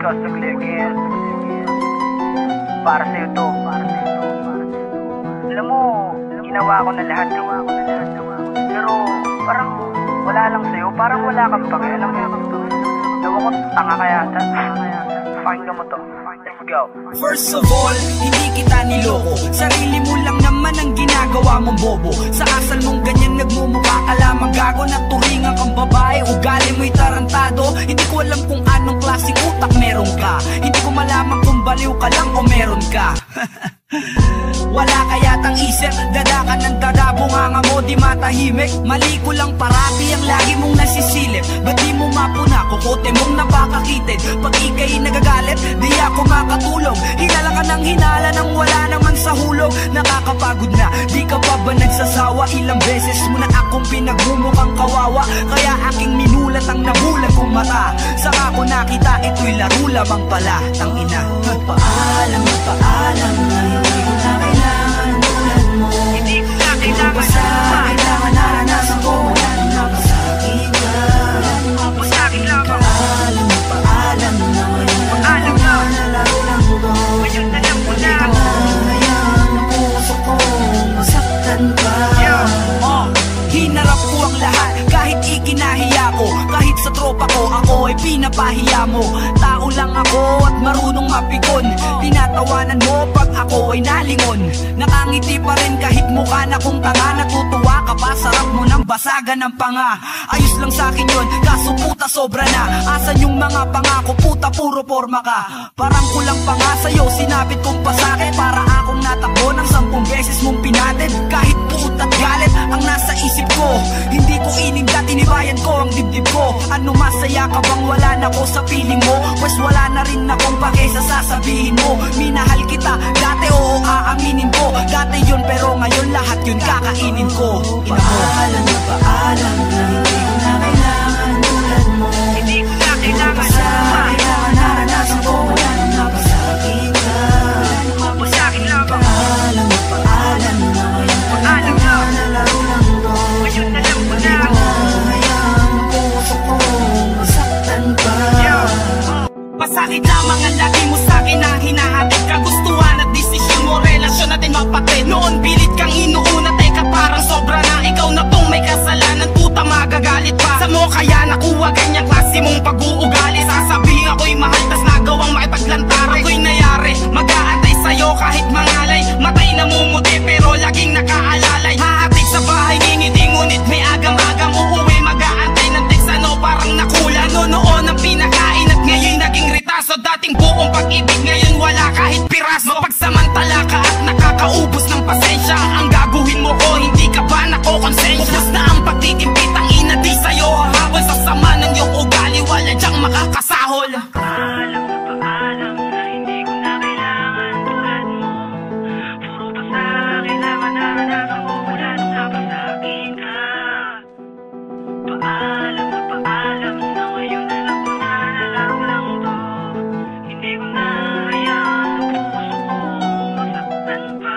Sagligin. Para sa'yo to. Alam mo, ginawa ko na lahat. Pero parang wala lang sa'yo. Parang wala kang pakialam. Ewan ko, tanga kaya ata. Pakinggan mo to. Let's go. First of all, hindi kita niloko. Sarili mo lang naman ang ginagawa mong bobo. Sa asal mong ganyan nagmumukha ka lamang gago. Naturingan kang babae, ugali mo'y tarantado. Hindi ko alam kung anong klaseng utak meron ka. Hindi ko malaman kung baliw ka lang o meron ka. Wala kayatang isip, dada ka ng dada. Bunganga mo di matahimik. Mali ko lang parati ang lagi mong nasisilip. Ba't di mo mapuna, kukote mong napakakitid. Pag ika'y nagagalit, di ako makatulong. Hinala ka ng hinala nang wala naman sa hulog. Nakakapagod na, di ka pa ba nagsasawa? Ilang beses mo na akong pinagmumukhang kawawa. Kaya aking minulat ang nabulag kong mata. Saka ko nakita ito'y laro lamang pala. Tangina, paalam na paalam na hindi ko na kailangan tulad mo. Hindi ko na kailangan kailangan naranasan ko. Wala nang napasakit ka. Masakit lamang. Paalam na Paalam na. nalaro lang to. Ngayon na lang mo na. Hayaan ang puso ko masaktan pa. Hinarap ko ang lahat kahit ikinahiya ko. Kahit sa tropa ko ako ay pinapahiya mo. Tao lang ako at marunong mapikon. Tinatawanan mo pag ako ay nalingon. Nakangiti pa rin kahit mukha na kong tanga. Natutuwa ka pa, sarap mo ng basagan ng panga. Ayos lang sa'kin yun, kaso puta sobra na. Asan yung mga pangako, puta puro forma ka. Parang kulang pa nga sa'yo, sinabit kong pasake. Para akong natakbo ng 10 beses mong pinatid. Kahit puta't galit ang nasa isip ko. Hindi ko ininda, tinibayan ko ang dibdib ko. Ano masaya ka bang wala na ko sa piling mo? Pues wala na rin akong pake sa sasabihin mo. Minahal kita, dati oo aaminin ko. Dati yun pero ngayon lahat yun kakainin ko. Paalam na paalam na hindi ko na kailangan tulad mo. Hindi ko na kailangan kailangan naranasan ko. Wala nang napasakit ka. Masakit lamang. Paalam na paalam na Paalam na. nalaro lang to. Ngayon na lang mo na. Hayaan ang puso ko masaktan pa. Masakit lamang ang lagi mo sa'kin na hinahatid. Kagustuhan at desisyon mo, relasyon natin mapatid. Noon pilit kang inuuna, teka parang sobra na. Ikaw na tong may kasalanan, puta magagalit pa. Sa mo kaya nakuha ganyang klase mong pag-uugali. Sasabihin ako'y mahal tas nagawang makipaglantaran. Ako'y nayari, mag-aantay sa'yo kahit mangalay. Matay namumuti pero laging nakaalalay. Hahatik sa bahay, ngingiti ngunit may agam-agam. Uuwi mag-aantay ng text ano parang nakula. Noon ang pinakain at ngayon naging ritaso. Dating buong pag-ibig ngayon wala kahit piraso. Mapagsamantala ka at nakakaubos ng pasensya. Ang gagawin mo ko hindi ka ba nakokonsensya? Ubus na ang pagtitimpit ang ina di sa'yo. Habang sa sama ng iyong ugali wala diyang makakasahol. Paalam na hindi ko na kailangan tulad mo. Puro pa sa kailangan naranasan ko. Wala nang napasakit ka. Paalam na ngayon na lang ko na nalaro lang to. Hindi ko na hayaan ang puso ko masaktan pa.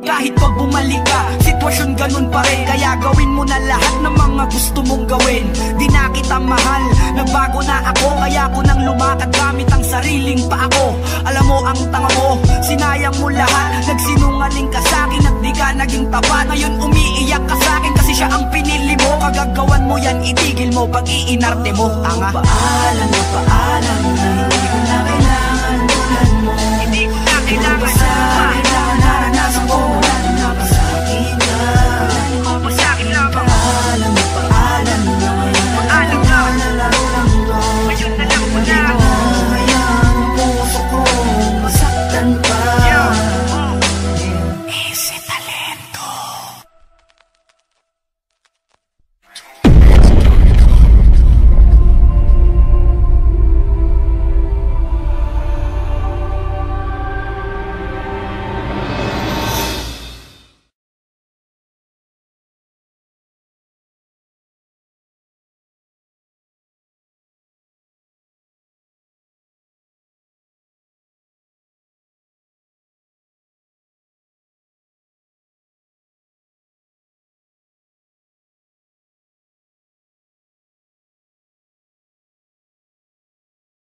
Kahit pag bumalik ka, sitwasyon ganun pa rin. Kaya gawin mo na lahat ng mga gusto mong gawin. Di na kita mahal, nagbago na ako. Kaya ko nang lumakad gamit ang sariling pa ako. Alam mo ang tanga mo, sinayang mo lahat. Nagsinungaling ka sa'kin at di ka naging tapat. Ngayon umiiyak ka sa'kin kasi siya ang pinili mo. Kagagawan mo yan, itigil mo pag iinarte mo. Tanga. Paalam na hindi ko na kailangan